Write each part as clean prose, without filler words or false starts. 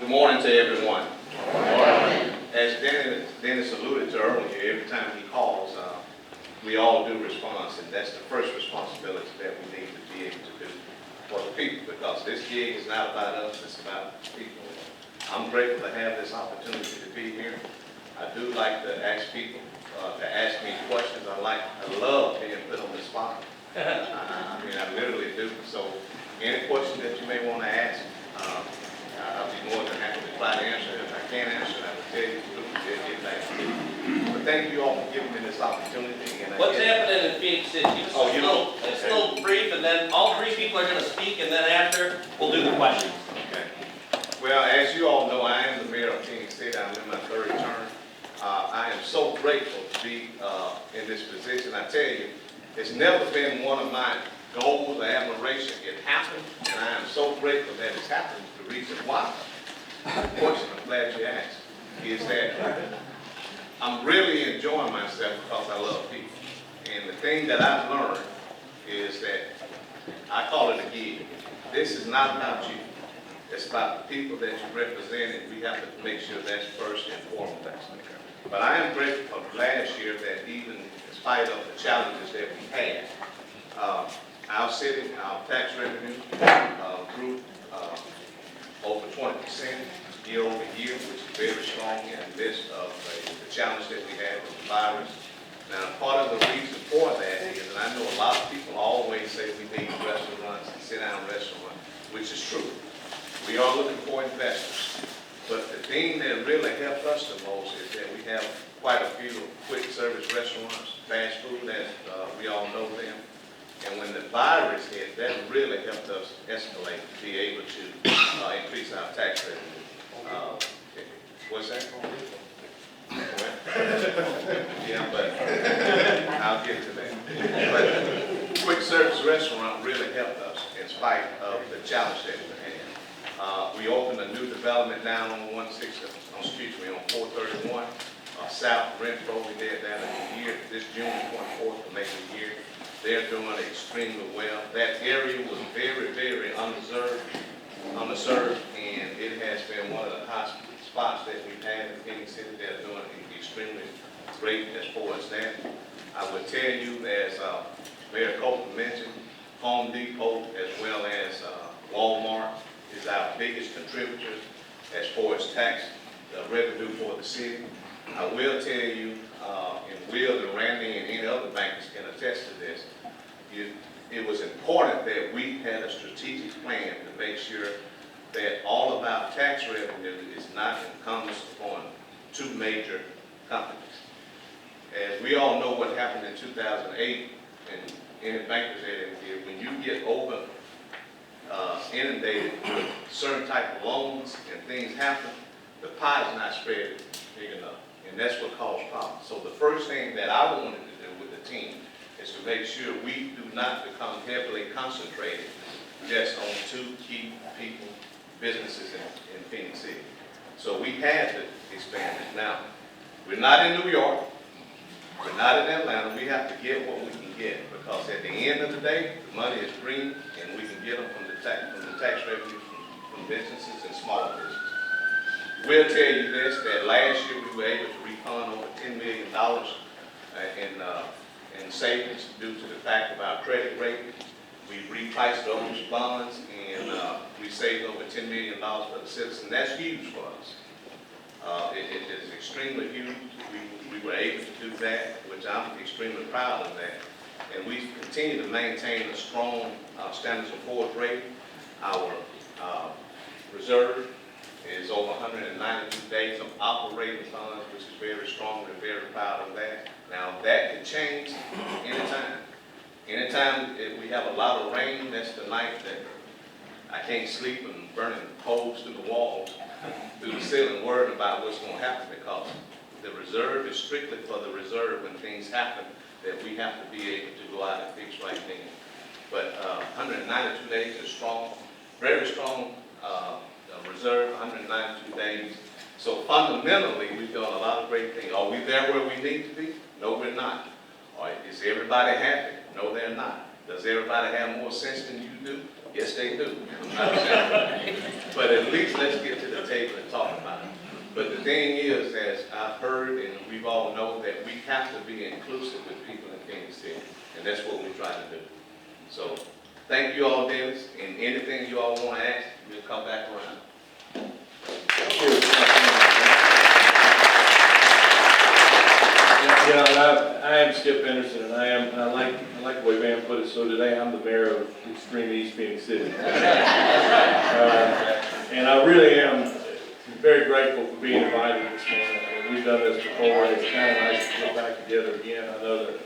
Good morning to everyone. As Dennis alluded to earlier, every time he calls, we all do response, and that's the first responsibility that we need to be able to do for the people, because this gig is not about us, it's about the people. I'm grateful to have this opportunity to be here. I do like to ask people to ask me questions. I love being put on the spot. I mean, I literally do. So any question that you may want to ask, I'll be more than happy to try to answer it. If I can't answer it, I will tell you the truth and get back to you. But thank you all for giving me this opportunity. And what's happening in Phoenix City? Just a little brief, and then all three people are going to speak, and then after, we'll do the questions. Okay. Well, as you all know, I am the mayor of Phoenix City. I'm in my third term. I am so grateful to be in this position. I tell you, it's never been one of my goals or admiration. It happened, and I am so grateful that it's happened. The reason why, the question I'm glad you asked, is that I'm really enjoying myself because I love people. And the thing that I've learned is that I call it a gig. This is not about you. It's about the people that you represent, and we have to make sure that's first and foremost. But I am grateful for last year that even in spite of the challenges that we had, our city, our tax revenue grew over 20% year over year, which is very strong in the midst of the challenge that we had with the virus. Now, part of the reason for that is, and I know a lot of people always say we need restaurants and sit-down restaurants, which is true. We are looking for investors. But the thing that really helped us the most is that we have quite a few quick service restaurants, fast food, as we all know them. And when the virus hit, that really helped us escalate to be able to increase our tax revenue. What's that? Yeah, but I'll get to that. But quick service restaurant really helped us in spite of the challenge that we had. We opened a new development down on 431 South Renfro. We did that in a year. This June 24th will make a year. They're doing extremely well. That area was very, very underserved, and it has been one of the hot spots that we've had in Phoenix City. They're doing extremely great as far as that. I would tell you, as Mayor Copeland mentioned, Home Depot as well as Walmart is our biggest contributors as far as tax revenue for the city. I will tell you, and Will and Randy and any other bankers can attest to this, it was important that we had a strategic plan to make sure that all of our tax revenue is not incumbent upon two major companies. As we all know what happened in 2008, and any bankers there, when you get over inundated with certain type of loans and things happen, the pie is not spread big enough, and that's what caused problems. So the first thing that I wanted to do with the team is to make sure we do not become heavily concentrated just on two key people, businesses in Phoenix City. So we had to expand it. Now, we're not in New York, we're not in Atlanta. We have to get what we can get, because at the end of the day, the money is green, and we can get them from the tax revenue from businesses and small businesses. We'll tell you this, that last year we were able to refund over $10 million in savings due to the fact of our credit rating. We repriced those bonds, and we saved over $10 million for the citizens. That's huge for us. It is extremely huge. We were able to do that, which I'm extremely proud of that. And we continue to maintain a strong Standards & Poor's rating. Our reserve is over 192 days of operating funds, which is very strong. We're very proud of that. Now, that could change anytime. Anytime if we have a lot of rain, that's the night that I can't sleep and burning holes through the walls, through the ceiling, worried about what's going to happen, because the reserve is strictly for the reserve when things happen that we have to be able to go out and fix right then. But 192 days is strong, very strong reserve, 192 days. So fundamentally, we've done a lot of great things. Are we there where we need to be? No, we're not. Is everybody happy? No, they're not. Does everybody have more sense than you do? Yes, they do. But at least let's get to the table and talk about it. But the thing is, as I've heard and we've all known, that we have to be inclusive with people in Kansas City, and that's what we try to do. So, thank you all, Dennis, and anything you all want to ask, we'll come back around. Thank you. Yeah, I am Skip Henderson, and I like the way Van put it. So today I'm the mayor of extreme East Phoenix City. And I really am very grateful for being invited this morning. I mean, we've done this before, and it's kind of nice to get back together again. I know the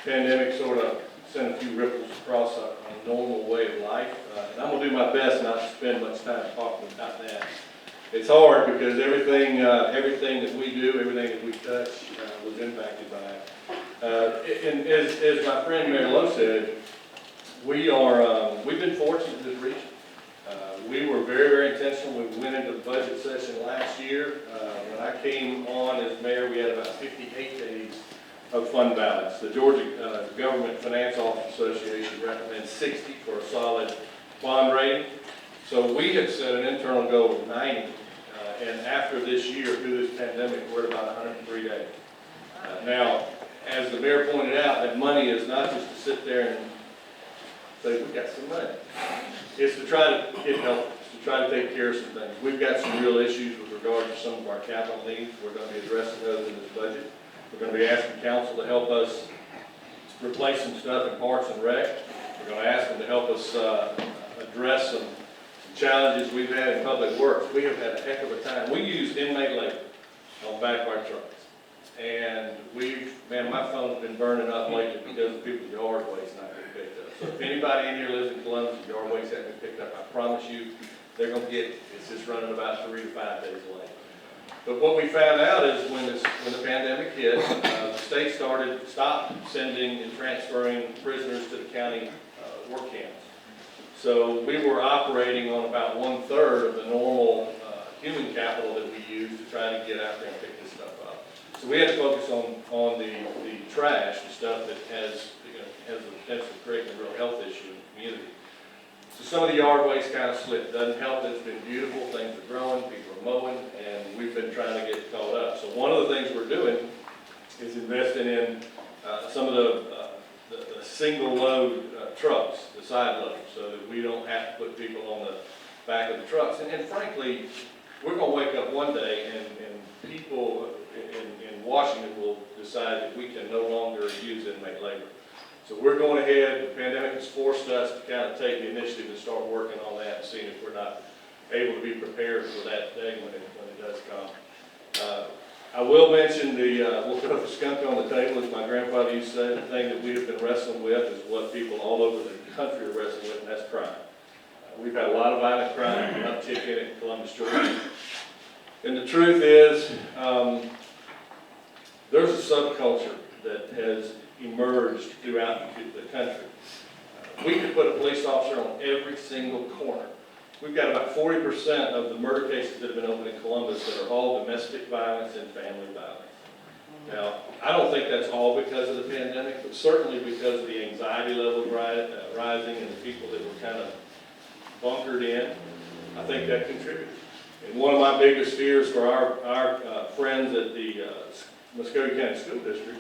pandemic sort of sent a few ripples across a normal way of life, and I'm gonna do my best not to spend much time talking about that. It's hard because everything that we do, everything that we touch was impacted by it. And as my friend Eddie Lowe said, we've been fortunate in this region. We were very, very intentional. We went into the budget session last year. When I came on as mayor, we had about 58 days of fund balance. The Georgia Government Finance Office Association recommends 60 for a solid bond rating. So we had set an internal goal of 90. And after this year, through this pandemic, we're at about 103 days. Now, as the mayor pointed out, that money is not just to sit there and say, we got some money. It's to try to get help, it's to try to take care of some things. We've got some real issues with regard to some of our capital needs. We're going to be addressing those in this budget. We're going to be asking council to help us replace some stuff in Parks and Rec. We're going to ask them to help us address some challenges we've had in public works. We have had a heck of a time. We use inmate labor on back of our trucks. And my phone's been burning up lately because of people's yard waste not getting picked up. So if anybody in here lives in Columbus and yard waste hasn't been picked up, I promise you, they're going to get it. It's just running about 3 to 5 days late. But what we found out is when the pandemic hit, the state stopped sending and transferring prisoners to the county work camps. So we were operating on about 1/3 of the normal human capital that we use to try to get out there and pick this stuff up. So we had to focus on the trash, the stuff that has the potential of creating a real health issue in the community. So some of the yard waste kind of slipped. Doesn't help that it's been beautiful, things are growing, people are mowing, and we've been trying to get caught up. So one of the things we're doing is investing in some of the single load trucks, the side loads, so that we don't have to put people on the back of the trucks. And frankly, we're going to wake up one day and people in Washington will decide that we can no longer use inmate labor. So we're going ahead. The pandemic has forced us to kind of take the initiative and start working on that and seeing if we're not able to be prepared for that day when it does come. I will mention we'll throw the skunk on the table, as my grandfather used to say. The thing that we have been wrestling with is what people all over the country are wrestling with, and that's crime. We've had a lot of violent crime, an uptick in it in Columbus, Georgia. And the truth is, there's a subculture that has emerged throughout the country. We could put a police officer on every single corner. We've got about 40% of the murder cases that have been opened in Columbus that are all domestic violence and family violence. Now, I don't think that's all because of the pandemic, but certainly because of the anxiety level rising and the people that were kind of bunkered in. I think that contributed. And one of my biggest fears for our friends at the Muskogee County School District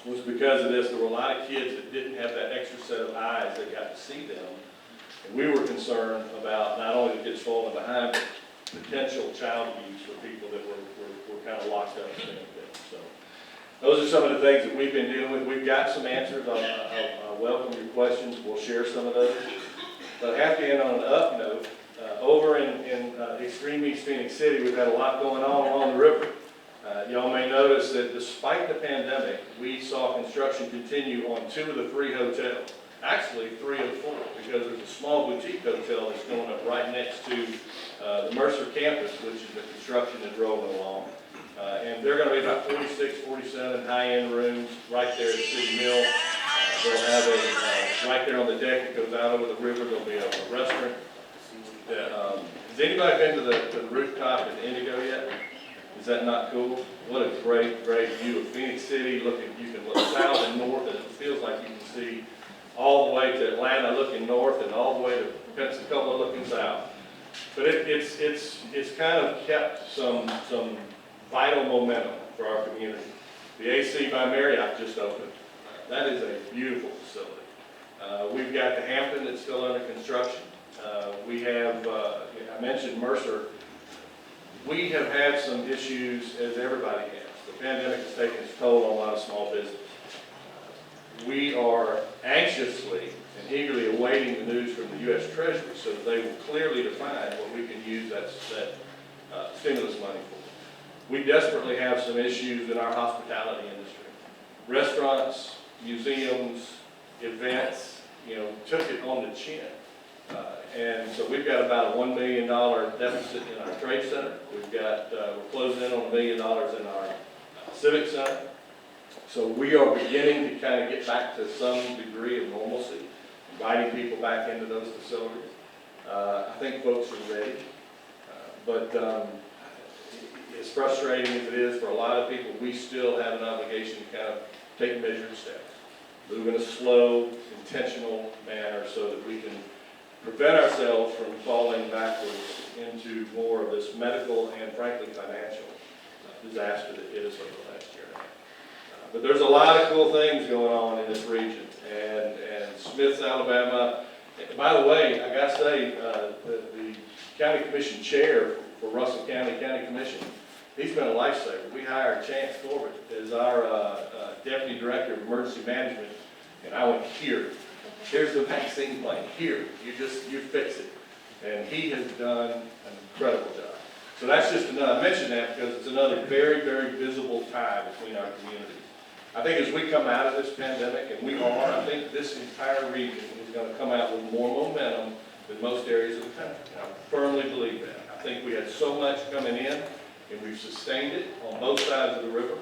was because of this. There were a lot of kids that didn't have that extra set of eyes that got to see them. And we were concerned about not only the kids falling behind, but potential child abuse for people that were kind of locked up in things. So those are some of the things that we've been dealing with. We've got some answers. I'll welcome your questions. We'll share some of those. But I have to end on an up note. Over in extreme East Phoenix City, we've had a lot going on along the river. Y'all may notice that despite the pandemic, we saw construction continue on 2 of the 3 hotels. Actually, 3 of the 4, because there's a small boutique hotel that's going up right next to the Mercer campus, which is the construction is rolling along. And they're going to be about 46, 47 high-end rooms right there at City Mill. They'll have right there on the deck that goes out over the river, there'll be a restaurant. Has anybody been to the rooftop at Indigo yet? Is that not cool? What a great, great view of Phoenix City. You can look south and north, and it feels like you can see all the way to Atlanta looking north and all the way to Pensacola looking south. But it's kind of kept some vital momentum for our community. The AC by Marriott just opened. That is a beautiful facility. We've got the Hampton that's still under construction. We have, I mentioned Mercer. We have had some issues, as everybody has. The pandemic has taken its toll on a lot of small business. We are anxiously and eagerly awaiting the news from the U.S. Treasury so that they will clearly define what we can use that stimulus money for. We desperately have some issues in our hospitality industry. Restaurants, museums, events, took it on the chin. And so we've got about a $1 million deficit in our trade center. We're closing in on $1 million in our civic center. So we are beginning to kind of get back to some degree of normalcy, inviting people back into those facilities. I think folks are ready. But as frustrating as it is for a lot of people, we still have an obligation to kind of take measured steps, move in a slow, intentional manner so that we can prevent ourselves from falling backwards into more of this medical and frankly financial disaster that hit us over the last year and a half. But there's a lot of cool things going on in this region, and Smith's, Alabama. By the way, I gotta say, the county commission chair for Russell County Commission, he's been a lifesaver. We hired Chance Corbett as our deputy director of emergency management, and I went, here's the vaccine plan, you fix it. And he has done an incredible job. So that's just another, I mention that because it's another very, very visible tie between our communities. I think as we come out of this pandemic, and we are, I think this entire region is going to come out with more momentum than most areas of the country. And I firmly believe that. I think we had so much coming in, and we've sustained it on both sides of the river.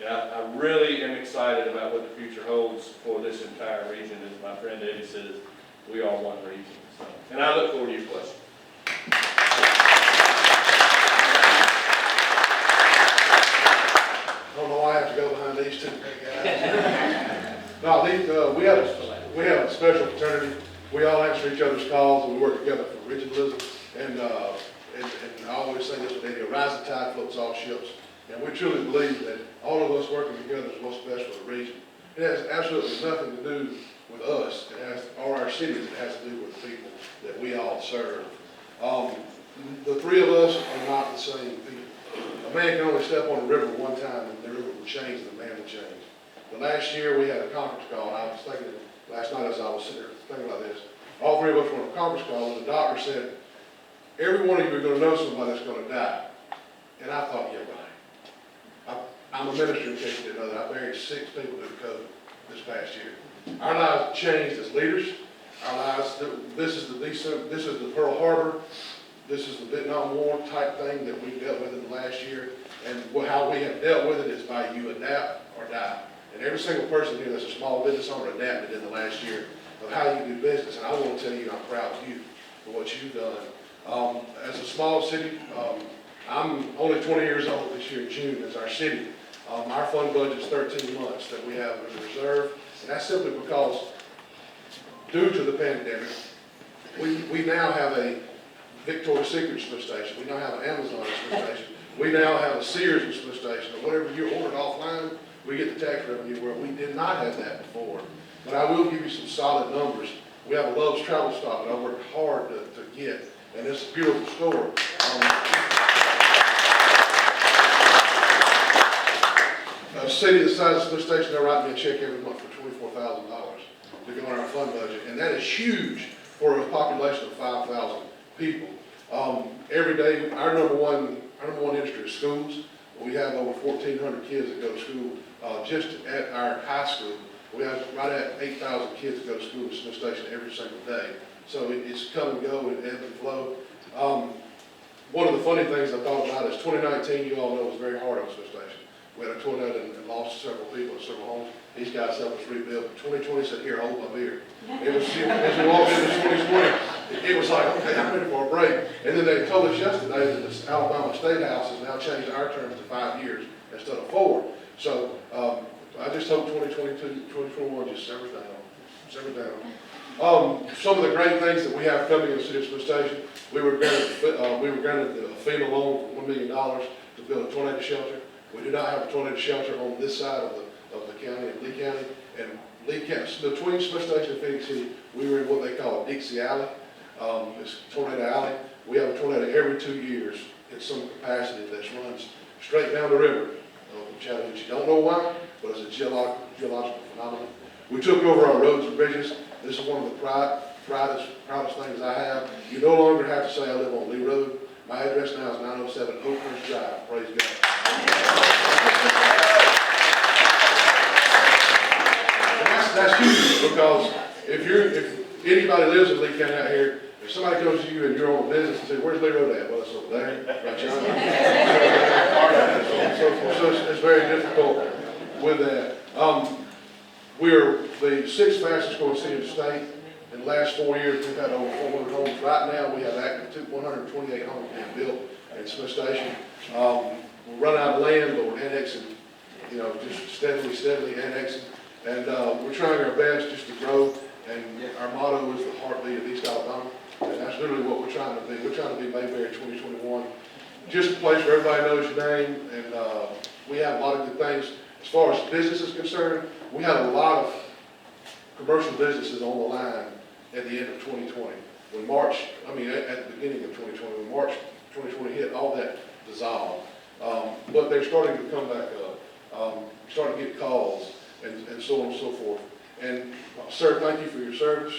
And I really am excited about what the future holds for this entire region. As my friend Eddie says, we are one region. So, and I look forward to your questions. I don't know why I have to go behind these two big guys. No, we have a special fraternity. We all answer each other's calls, and we work together for regionalism. And I always say this with Eddie: a rising tide floats all ships. And we truly believe that all of us working together is what's best for the region. It has absolutely nothing to do with us. Or our cities. It has to do with the people that we all serve. The three of us are not the same people. A man can only step on the river one time, and the river will change, and the man will change. But last year we had a conference call, and I was thinking last night as I was sitting there thinking about this. All three of us were on a conference call, and the doctor said, every one of you are going to know somebody that's going to die. And I thought, yeah, right. I'm a minister in case you didn't know that. I buried 6 people due to COVID this past year. Our lives changed as leaders. Our lives, this is the Pearl Harbor. This is the Vietnam War type thing that we dealt with in the last year. And how we have dealt with it is by you adapt or die. And every single person here that's a small business owner adapted in the last year of how you do business. And I want to tell you, I'm proud of you for what you've done. As a small city, I'm only 20 years old this year in June as our city. Our fund budget is 13 months that we have in reserve. And that's simply because due to the pandemic, we now have a Victoria's Secret Smith station. We now have an Amazon Smith station. We now have a Sears Smith station. Or whatever you ordered offline, we get the tax revenue where we did not have that before. But I will give you some solid numbers. We have a Love's travel stop that I worked hard to get. And it's a beautiful store. A city the size of Smith Station, they're writing me a check every month for $24,000 to go in our fund budget. And that is huge for a population of 5,000 people. Every day, our number one industry is schools. We have over 1,400 kids that go to school. Just at our high school, we have right at 8,000 kids that go to school at Smith Station every single day. So it's come and go and ebb and flow. One of the funny things I thought about is 2019, you all know, was very hard on Smith Station. We had a tornado and lost several people and several homes. These guys helped us rebuild. 2020 said, here, hold my beer. It was, as we walked into 2020, it was like, okay, I'm ready for a break. And then they told us yesterday that this Alabama State House has now changed our terms to 5 years instead of 4. So I just hope 2022, 2021 just severs down. simmer down. Some of the great things that we have coming in the city of Smith Station, we were granted a FEMA loan for $1 million to build a tornado shelter. We do not have a tornado shelter on this side of the county, in Lee County. And Lee County, between Smith Station and Phoenix City, we were in what they call a Dixie Alley. It's Tornado Alley. We have a tornado every 2 years in some capacity that runs straight down the river from Chattanooga. You don't know why, but it's a geological phenomenon. We took over our roads and bridges. This is one of the proudest things I have. You no longer have to say I live on Lee Road. My address now is 907 Oakhurst Drive. Praise God. And that's huge, because if anybody lives in Lee County out here, if somebody comes to you and you're on a business and says, "Where's Lee Road at?" Well, it's over there, right here. So it's very difficult with that. We're the 6th fastest growing city in the state. In the last 4 years, we've had over 400 homes. Right now, we have active 128 homes being built in Smith Station. We're running out of land, but we're annexing, just steadily annexing. And we're trying our best just to grow. And our motto is the heartbeat of East Alabama. And that's literally what we're trying to be. We're trying to be Mayberry 2021. Just a place where everybody knows your name. And we have a lot of good things. As far as business is concerned, we had a lot of commercial businesses on the line at the end of 2020. At the beginning of 2020, when March 2020 hit, all that dissolved. But they're starting to come back up. Starting to get calls and so on and so forth. And sir, thank you for your service.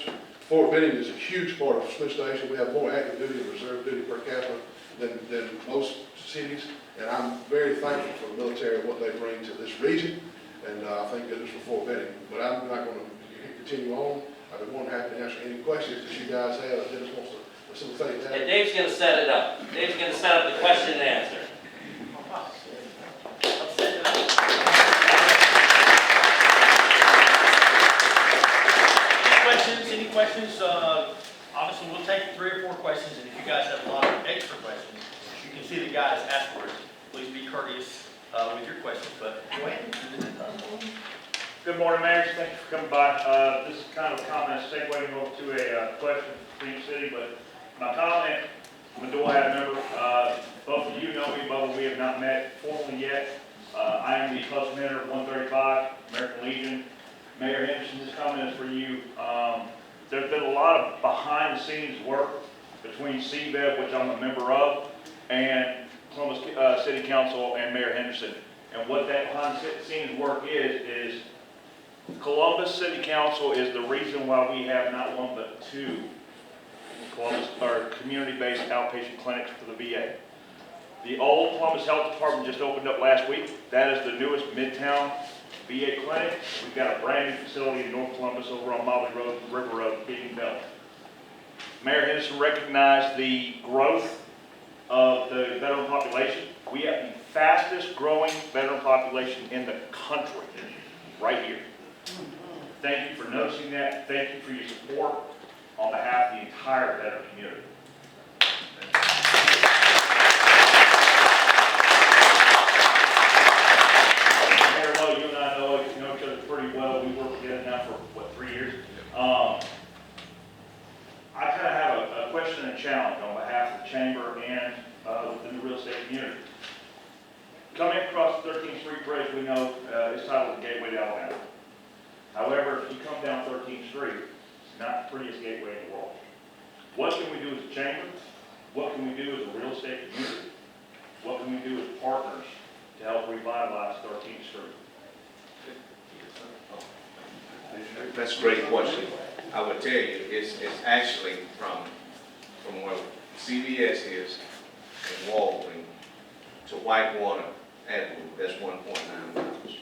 Fort Benning is a huge part of Smith Station. We have more active duty and reserve duty per capita than most cities. And I'm very thankful for the military and what they bring to this region. And I thank goodness for Fort Benning. But I'm not going to continue on. I've been more than happy to answer any questions that you guys have. Dennis wants to facilitate that. And Dave's going to set it up. Dave's going to set up the question and answer. Any questions? Obviously, we'll take 3 or 4 questions, and if you guys have a lot of extra questions, you can see the guys afterwards. Please be courteous with your questions, but go ahead. Good morning, Mayor. Thank you for coming by. This is kind of a comment segueing over to a question for Phoenix City, but my comment, I'm a Doyle member. Both of you know me, Bubba. We have not met formally yet. I am the club mentor of 135, American Legion. Mayor Henderson, this comment is for you. There's been a lot of behind-the-scenes work between CBEV, which I'm a member of, and Columbus City Council and Mayor Henderson. And what that behind-the-scenes work is Columbus City Council is the reason why we have not one but 2 community-based outpatient clinics for the VA. The old Columbus Health Department just opened up last week. That is the newest Midtown VA clinic. We've got a brand new facility in North Columbus over on Mobley Road, River Road, being built. Mayor Henderson recognized the growth of the veteran population. We have the fastest growing veteran population in the country, right here. Thank you for noticing that. Thank you for your support on behalf of the entire veteran community. Mayor Lowe, you and I know each other pretty well. We worked together now for, 3 years? I kind of have a question and a challenge on behalf of the Chamber and within the real estate community. Coming across the 13th Street Bridge, we know is titled the Gateway to Alabama. However, if you come down 13th Street, it's not the prettiest gateway in the world. What can we do as a chamber? What can we do as a real estate community? What can we do as partners to help revitalize 13th Street? That's a great question. I would tell you, it's actually from where CVS is in Walgreens to Whitewater Avenue, that's 1.9 miles.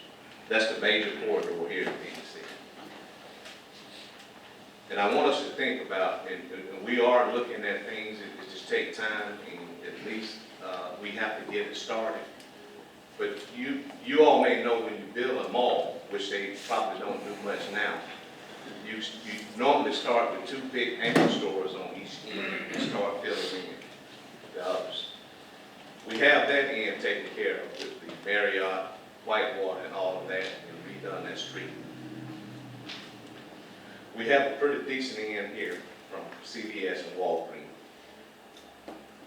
That's the major corridor here in D.C. And I want us to think about, and we are looking at things, it just takes time, and at least we have to get it started. But you all may know when you build a mall, which they probably don't do much now, you normally start with 2 big anchor stores on each end and start filling in the others. We have that end taken care of with the Marriott, Whitewater, and all of that, and redone that street. We have a pretty decent end here from CVS and Walgreens.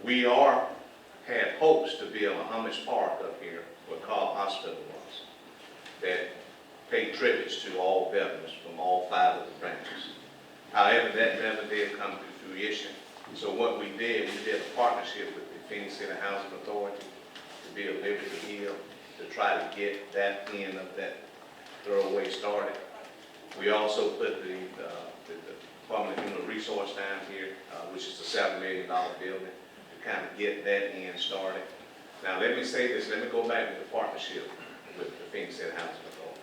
We had hopes to build a Hummus Park up here where Cobb Hospital was, that paid tributes to all veterans from all 5 of the branches. However, that never did come to fruition. So what we did a partnership with the Phoenix City Housing Authority to build Liberty Hill to try to get that end of that thoroughway started. We also put the Department of Human Resource down here, which is a $7 million building, to kind of get that end started. Now, let me say this, let me go back to the partnership with the Phoenix City Housing Authority.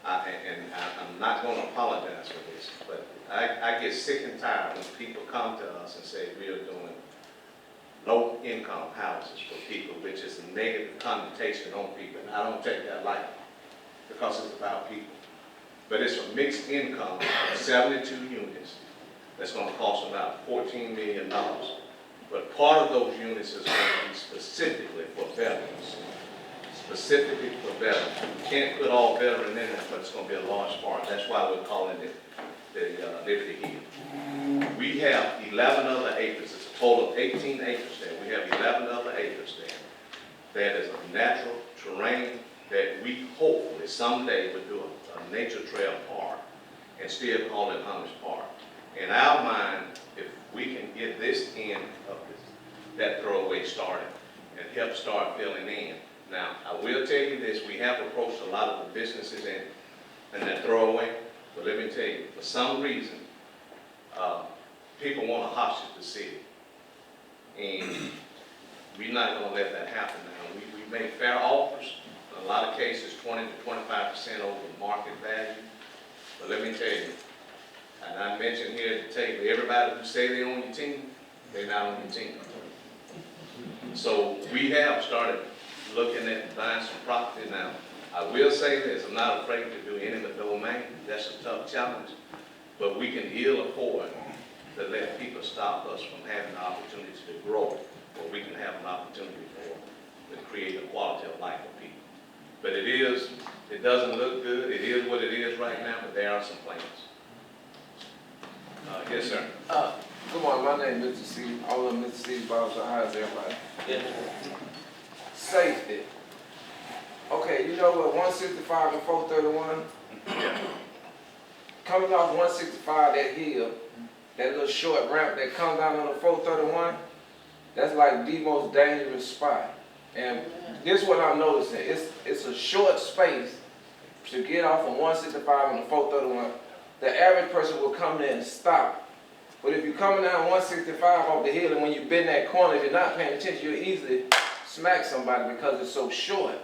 I'm not going to apologize for this, but I get sick and tired when people come to us and say we are doing low-income houses for people, which is a negative connotation on people, and I don't take that lightly because it's about people. But it's a mixed income of 72 units that's going to cost about $14 million. But part of those units is going to be specifically for veterans. Specifically for veterans. We can't put all veterans in there, but it's going to be a large part. That's why we're calling it the Liberty Hill. We have 11 other acres. It's a total of 18 acres there. We have 11 other acres there. That is a natural terrain that we hopefully someday would do a nature trail park and still call it Hummus Park. In our mind, if we can get this end of that thoroughway started and help start filling in. Now, I will tell you this, we have approached a lot of the businesses in that thoroughway, but let me tell you, for some reason, people want to hostage the city. And we're not going to let that happen now. We make fair offers, in a lot of cases 20 to 25% over market value. But let me tell you, and I mentioned here at the table, everybody who say they're on your team, they're not on your team. So we have started looking at buying some property now. I will say this, I'm not afraid to do eminent domain. That's a tough challenge. But we can ill afford to let people stop us from having the opportunity to grow, or we can have an opportunity to create a quality of life for people. But it doesn't look good. It is what it is right now, but there are some plans. Yes, sir. Good morning, my name is Mr. C. All of Mr. C. Bob, so how's everybody? Good. Safety. Okay, you know what, 165 and 431? Coming off 165, that hill, that little short ramp that comes down on the 431, that's like the most dangerous spot. And this is what I'm noticing, it's a short space to get off from 165 on the 431. The average person will come there and stop. But if you're coming down 165 off the hill and when you bend that corner, if you're not paying attention, you'll easily smack somebody because it's so short.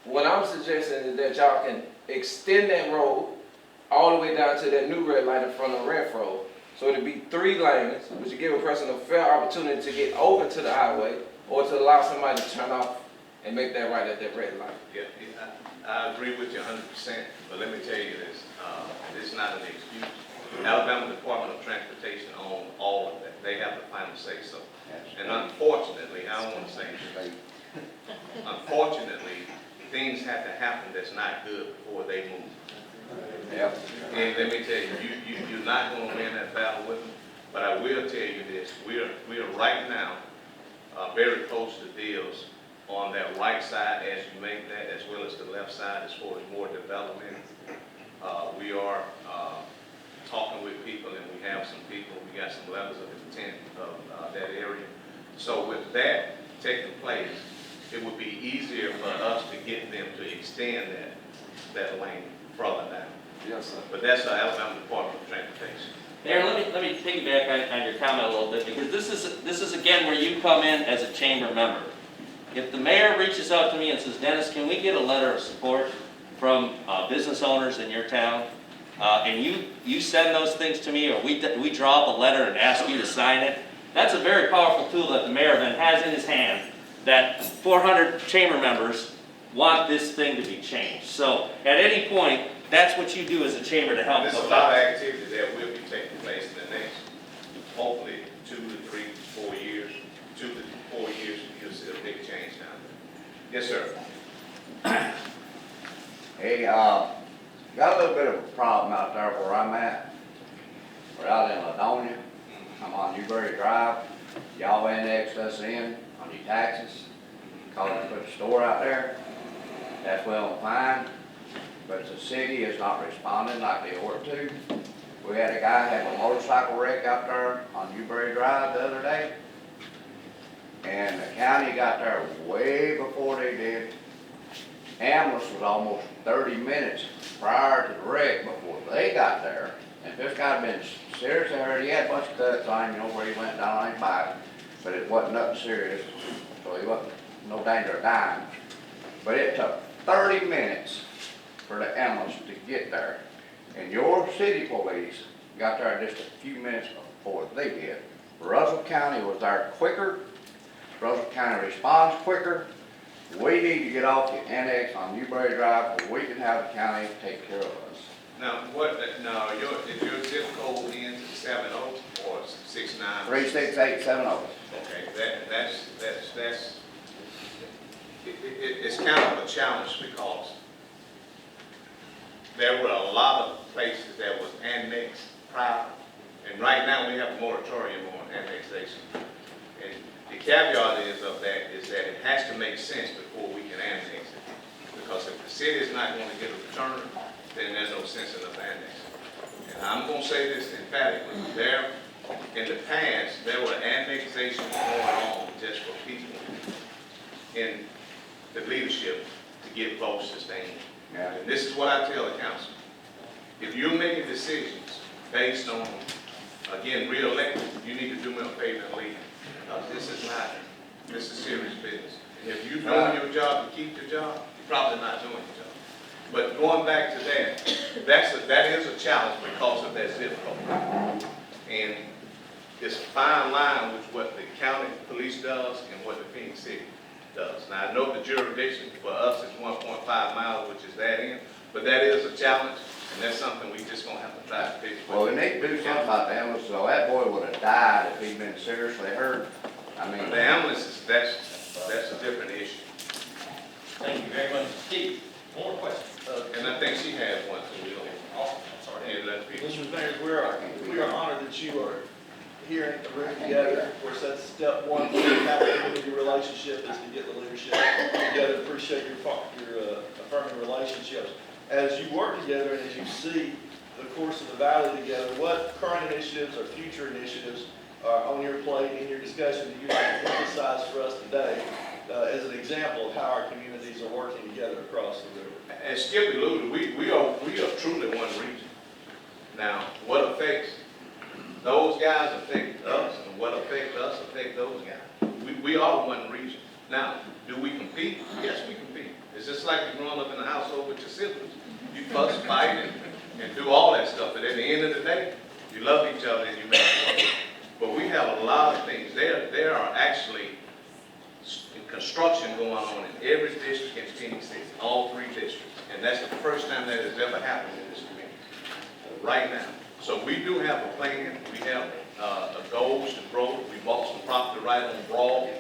What I'm suggesting is that y'all can extend that road all the way down to that new red light in front of Renfro. So it'll be 3 lanes, which will give a person a fair opportunity to get over to the highway or to allow somebody to turn off and make that right at that red light. Yeah, I agree with you 100%, but let me tell you this, it's not an excuse. Alabama Department of Transportation owns all of that. They have the final say so. And unfortunately, I don't want to say this, unfortunately, things have to happen that's not good before they move. Yep. And let me tell you, you're not going to win that battle with them, but I will tell you this, we are right now very close to deals on that right side as you make that, as well as the left side as far as more development. We are talking with people, and we have some people, we got some levels of intent of that area. So with that taking place, it would be easier for us to get them to extend that lane further down. Yes, sir. But that's the Alabama Department of Transportation. Mayor, let me piggyback on your comment a little bit, because this is again where you come in as a chamber member. If the mayor reaches out to me and says, Dennis, can we get a letter of support from business owners in your town? And you send those things to me, or we draw up a letter and ask you to sign it, that's a very powerful tool that the mayor then has in his hand, that 400 chamber members want this thing to be changed. So at any point, that's what you do as a chamber to help. There's a lot of activity that will be taking place in the next, hopefully, 2 to 3 to 4 years. 2 to 4 years, you'll see a big change down there. Yes, sir. Hey, Got a little bit of a problem out there where I'm at. We're out in Ladonia. I'm on Newberry Drive. Y'all annexed us in on your taxes. Called to put a store out there. That's well and fine. But the city is not responding like they ought to. We had a guy have a motorcycle wreck out there on Newberry Drive the other day. And the county got there way before they did. Ambulance was almost 30 minutes prior to the wreck before they got there. And this guy had been seriously hurt. He had a bunch of cuts on, where he went down on his bike. But it wasn't nothing serious, so he wasn't no danger of dying. But it took 30 minutes for the ambulance to get there. And your city police got there just a few minutes before they did. Russell County was there quicker. Russell County responds quicker. We need to get off the annex on Newberry Drive where we can have the county take care of us. Now, is your zip code ends at 70 or 69? 36870. Okay, it's kind of a challenge because there were a lot of places that was annexed prior, and right now we have a moratorium on annexation. And the caveat is that it has to make sense before we can annex it. Because if the city is not going to get a return, then there's no sense in us annexing. And I'm going to say this emphatically. In the past, there were annexations going on just for people in the leadership to get votes sustained. Yeah. And this is what I tell the council. If you're making decisions based on, again, re-elected, you need to do me a favor and leave. This is serious business. And if you're doing your job to keep your job, you're probably not doing your job. But going back to that is a challenge because of that zip code. And it's a fine line with what the county police does and what the Phoenix City does. Now, I know the jurisdiction for us is 1.5 miles, which is that end, but that is a challenge, and that's something we just gonna have to try to fix. Well, we need to do something about the ambulance, so that boy would have died if he'd been seriously hurt. I mean, The ambulances, that's a different issue. Thank you very much. Steve, more questions? And I think she had one, so we don't. I'm sorry. Yeah, let people. Mr. Mayor, we are honored that you are here in the room together. Of course, that's step one for the community relationship is to get the leadership together. Appreciate your affirming relationships. As you work together and as you see the course of the valley together, what current initiatives or future initiatives are on your plate in your discussion that you'd like to emphasize for us today as an example of how our communities are working together across the river? As Skip alluded, we are truly one region. Now, what affects those guys affect us, and what affects us affect those guys. We are one region. Now, do we compete? Yes, we compete. It's just like you're growing up in a household with your siblings. You fuss, fight, and do all that stuff. But at the end of the day, you love each other and you make it work. But we have a lot of things. There are actually construction going on in every district in Phoenix City, all 3 districts. And that's the first time that has ever happened in this community, right now. So we do have a plan. We have a goals to grow. We bought some property right on Broad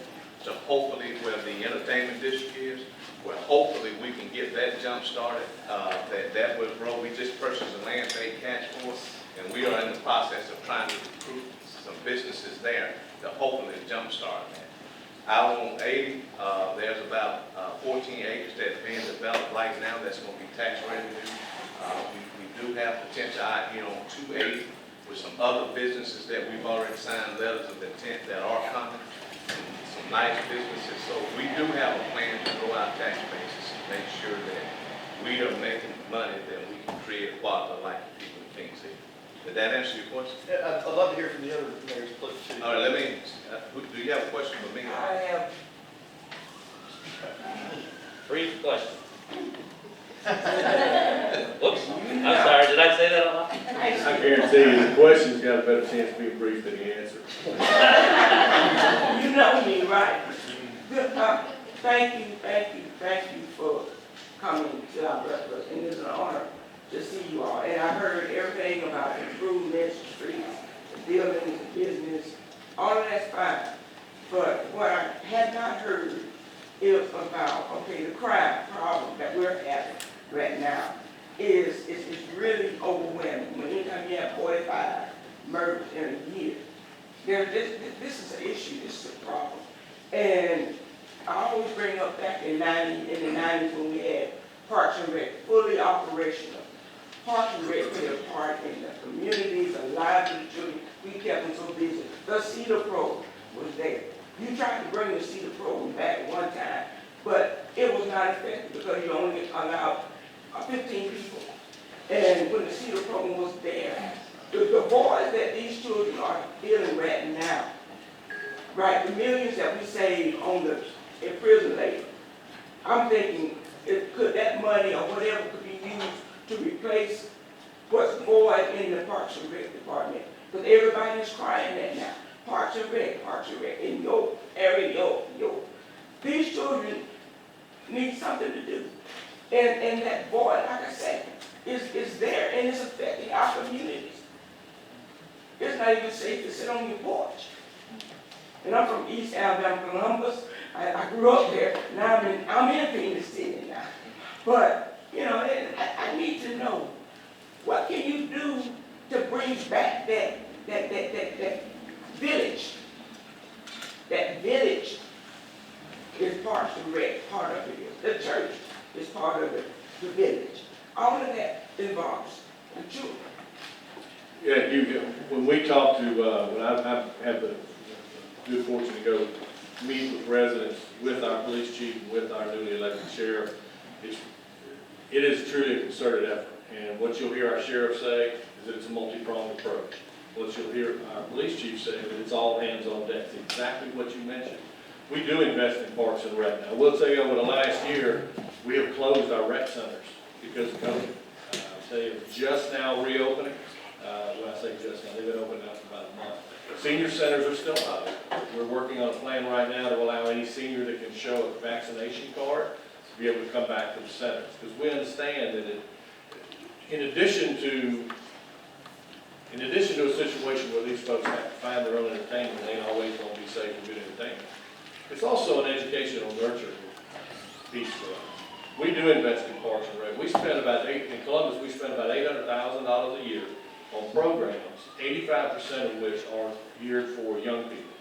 to hopefully where the entertainment district is, where hopefully we can get that jump started, that will grow. We just purchased a land paid cash for, and we are in the process of trying to recruit some businesses there to hopefully jump start that. Out on 80, there's about 14 acres that's being developed right now that's going to be tax revenue. We do have potential out here on 280 with some other businesses that we've already signed letters of intent that are coming. Some nice businesses. So we do have a plan to grow our tax basis and make sure that we are making money that we can create quality of life for people in Phoenix City. Did that answer your question? I'd love to hear from the other mayors, please. All right, do you have a question for me? I have. Brief question. Whoops, I'm sorry, did I say that a lot? I guarantee you, the question's got a better chance of being brief than the answer. You know me, right? Thank you for coming to our breakfast, and it's an honor to see you all. And I heard everything about improvements, streets, buildings, business, all of that's fine. But what I had not heard is about, okay, the crime problem that we're having right now. is really overwhelming. When anytime you have 45 murders in a year, this is an issue, this is a problem. And I always bring up back in the 90s when we had Parks and Rec fully operational. Parks and Rec played a part in the communities, the lives of the children. We kept them so busy. The CEDAR program was there. You tried to bring the CEDAR program back one time, but it was not effective because you only allowed 15 people. And when the CEDAR program was there, the voids that these children are dealing right now, right, the millions that we save on the prison labor, I'm thinking, could that money or whatever could be used to replace what's void in the Parks and Rec department? Because everybody is crying that now. Parks and Rec, in your area, these children need something to do. And that void, like I said, is there and it's affecting our communities. It's not even safe to sit on your porch. And I'm from East Alabama, Columbus. I grew up there. Now I'm in Phoenix City now. But, you know, I need to know, what can you do to bring back that village? That village is Parks and Rec, part of it is. The church is part of the village. All of that involves the children. Yeah, when we talk to, when I have the good fortune to go meet with residents, with our police chief, and with our newly elected sheriff, it is truly a concerted effort. And what you'll hear our sheriff say is that it's a multi-pronged approach. What you'll hear our police chief say is that it's all hands on deck. It's exactly what you mentioned. We do invest in Parks and Rec. Now, I will tell you, over the last year, we have closed our rec centers because of COVID. I'll tell you, just now reopening. When I say just now, they've been open now for about a month. Senior centers are still up. We're working on a plan right now to allow any senior that can show a vaccination card to be able to come back to the centers. Because we understand that in addition to a situation where these folks have to find their own entertainment, they ain't always going to be safe and good entertainment. It's also an educational nurture piece for us. We do invest in Parks and Rec. We spend about in Columbus, we spend about $800,000 a year on programs, 85% of which are geared for young people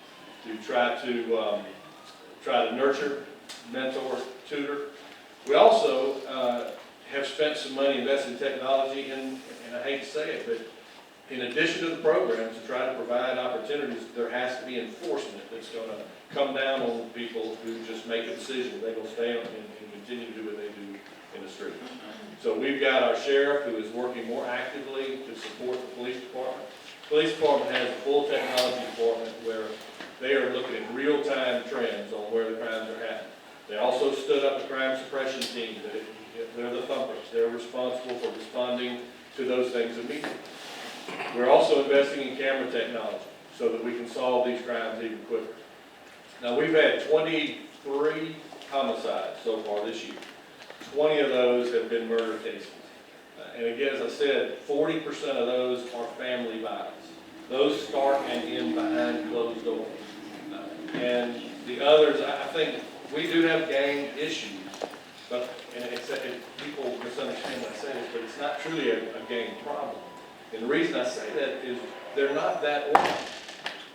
to try to nurture, mentor, tutor. We also have spent some money investing in technology, and I hate to say it, but in addition to the programs to try to provide opportunities, there has to be enforcement that's going to come down on people who just make a decision. They're going to stay and continue to do what they do in the street. So we've got our sheriff who is working more actively to support the police department. The police department has a full technology department where they are looking at real-time trends on where the crimes are happening. They also stood up a crime suppression team. They're the thumpers. They're responsible for responding to those things immediately. We're also investing in camera technology so that we can solve these crimes even quicker. Now, we've had 23 homicides so far this year. 20 of those have been murder cases. And again, as I said, 40% of those are family violence. Those start and end behind closed doors. And the others, I think, we do have gang issues, but people misunderstand when I say this, but it's not truly a gang problem. And the reason I say that is they're not that organized.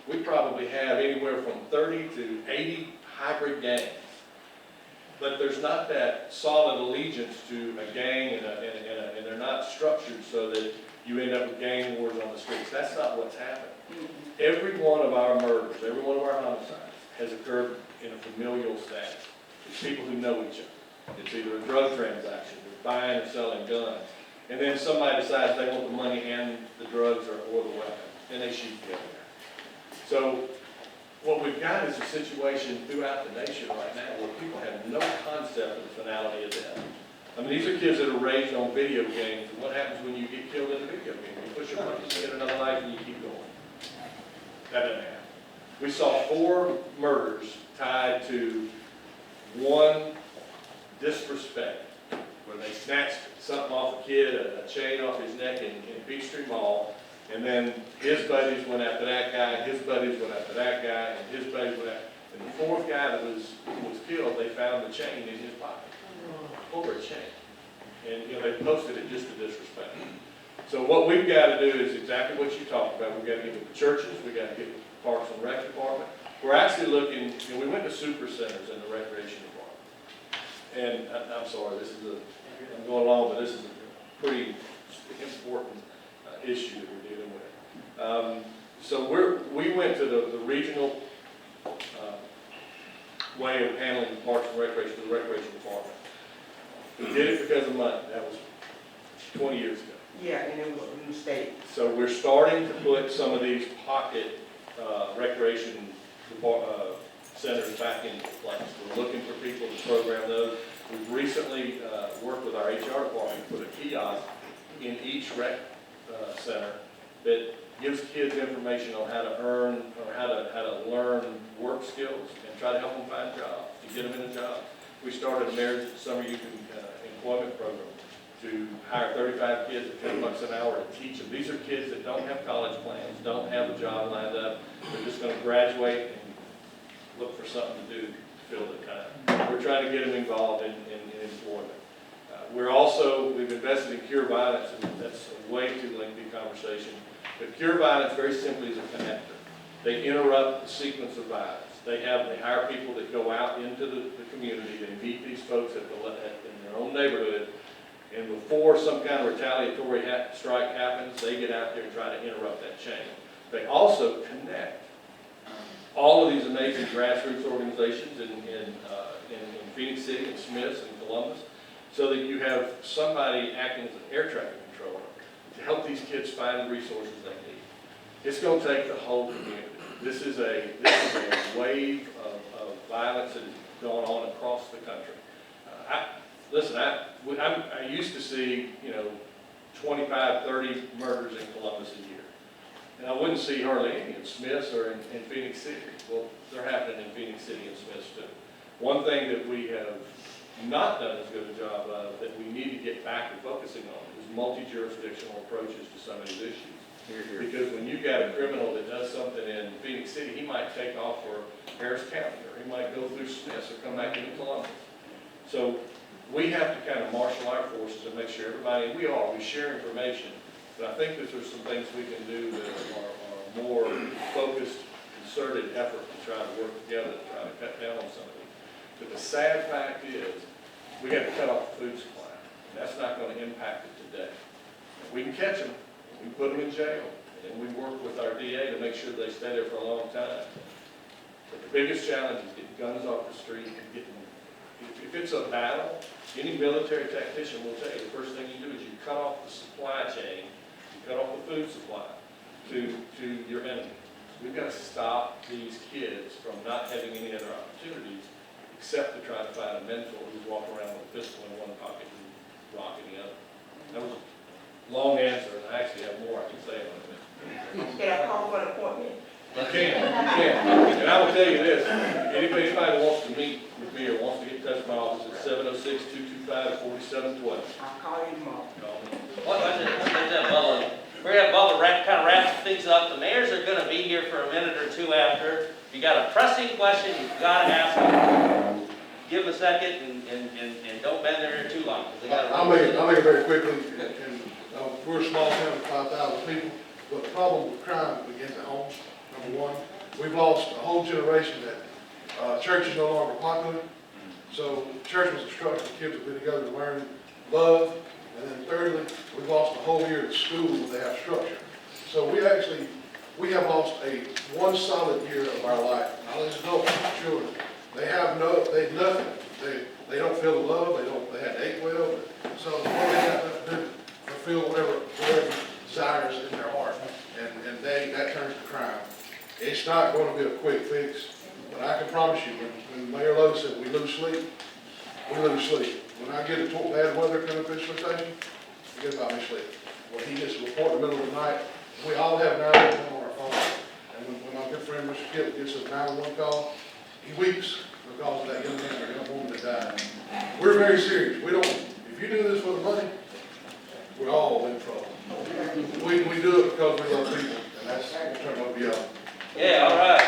We probably have anywhere from 30 to 80 hybrid gangs. But there's not that solid allegiance to a gang, and they're not structured so that you end up with gang wars on the streets. That's not what's happened. Every one of our murders, every one of our homicides has occurred in a familial status. It's people who know each other. It's either a drug transaction, they're buying or selling guns, and then somebody decides they want the money and the drugs or the weapon, and they shoot the other guy. So what we've got is a situation throughout the nation right now where people have no concept of the finality of death. I mean, these are kids that are raised on video games. And what happens when you get killed in a video game? You push a button, you get another life, and you keep going. That doesn't happen. We saw 4 murders tied to one disrespect, where they snatched something off a kid, a chain off his neck in Peachtree Mall, and then his buddies went after that guy, his buddies went after that guy, and his buddies went after. And the 4th guy that was killed, they found the chain in his pocket, over a chain. And, you know, they posted it just to disrespect. So what we've got to do is exactly what you talked about. We've got to get with the churches, we've got to get with the Parks and Rec Department. We're actually looking, you know, we went to super centers in the recreation department. And I'm sorry, I'm going along, but this is a pretty important issue that we're dealing with. So we went to the regional way of handling the Parks and Recreation, the recreation department. We did it because of money. That was 20 years ago. Yeah, and it was a mistake. So we're starting to put some of these pocket recreation centers back into place. We're looking for people to program those. We've recently worked with our HR department to put a kiosk in each rec center that gives kids information on how to earn or how to learn work skills and try to help them find jobs, to get them in a job. We started a marriage summer youth employment program to hire 35 kids at $10 an hour to teach them. These are kids that don't have college plans, don't have a job lined up. They're just going to graduate and look for something to do to fill the time. We're trying to get them involved in employment. We've invested in Cure Violence, and that's a way too lengthy conversation. But Cure Violence, very simply, is a connector. They interrupt the sequence of violence. They hire people that go out into the community. They meet these folks in their own neighborhood. And before some kind of retaliatory strike happens, they get out there and try to interrupt that chain. They also connect all of these amazing grassroots organizations in Phoenix City and Smiths and Columbus, so that you have somebody acting as an air traffic controller to help these kids find the resources they need. It's going to take the whole community. This is a wave of violence that has gone on across the country. I used to see, 25, 30 murders in Columbus a year. And I wouldn't see hardly any in Smiths or in Phoenix City. Well, they're happening in Phoenix City and Smiths too. One thing that we have not done as good a job of, that we need to get back to focusing on, is multi-jurisdictional approaches to some of these issues. Because when you've got a criminal that does something in Phoenix City, he might take off for Harris County, or he might go through Smiths or come back into Columbus. So we have to kind of marshal our forces and make sure everybody, we share information, but I think that there's some things we can do that are more focused, concerted effort to try to work together to try to cut down on some of these. But the sad fact is, we got to cut off the food supply. And that's not going to impact it today. We can catch them, we put them in jail, and we work with our DA to make sure they stay there for a long time. But the biggest challenge is getting guns off the street and getting, if it's a battle, any military tactician will tell you the first thing you do is you cut off the supply chain, you cut off the food supply to your enemy. We've got to stop these kids from not having any other opportunities except to try to find a mentor who's walking around with a pistol in one pocket and rock in the other. That was a long answer, and I actually have more I can say about it. Can I call for an appointment? You can. And I will tell you this, anybody that wants to meet with me or wants to get in touch with my office, it's 706-225-4712. I'll call you tomorrow. Call me. Bubba, we're going to have Bubba kind of wrap things up. The mayors are going to be here for a minute or two after. If you got a pressing question, you've got to ask them. Give them a second and don't bend there too long. I'll make it very quickly. And we're a small town of 5,000 people, but the problem with crime begins at home. Number one, we've lost a whole generation that church is no longer popular. So church was a structure, kids have been together to learn love. And then thirdly, we've lost a whole year at school where they have structure. So we have lost one solid year of our life. Now these adults, children, they nothing. They don't feel the love, they had to eat well. So what they got to do, fulfill whatever desires in their heart. And that turns to crime. It's not going to be a quick fix, but I can promise you, when Mayor Lowe said we lose sleep, we lose sleep. When I get a bad weather coming up this station, forget about me sleep. When he gets a report in the middle of the night, we all have 911 on our phone. And when my good friend Mr. Kip gets a 911 call, he weeps because of that young man or young woman that died. We're very serious. If you do this for the money, we're all in trouble. We do it because we love people, and that's turn up y'all. Yeah, all right.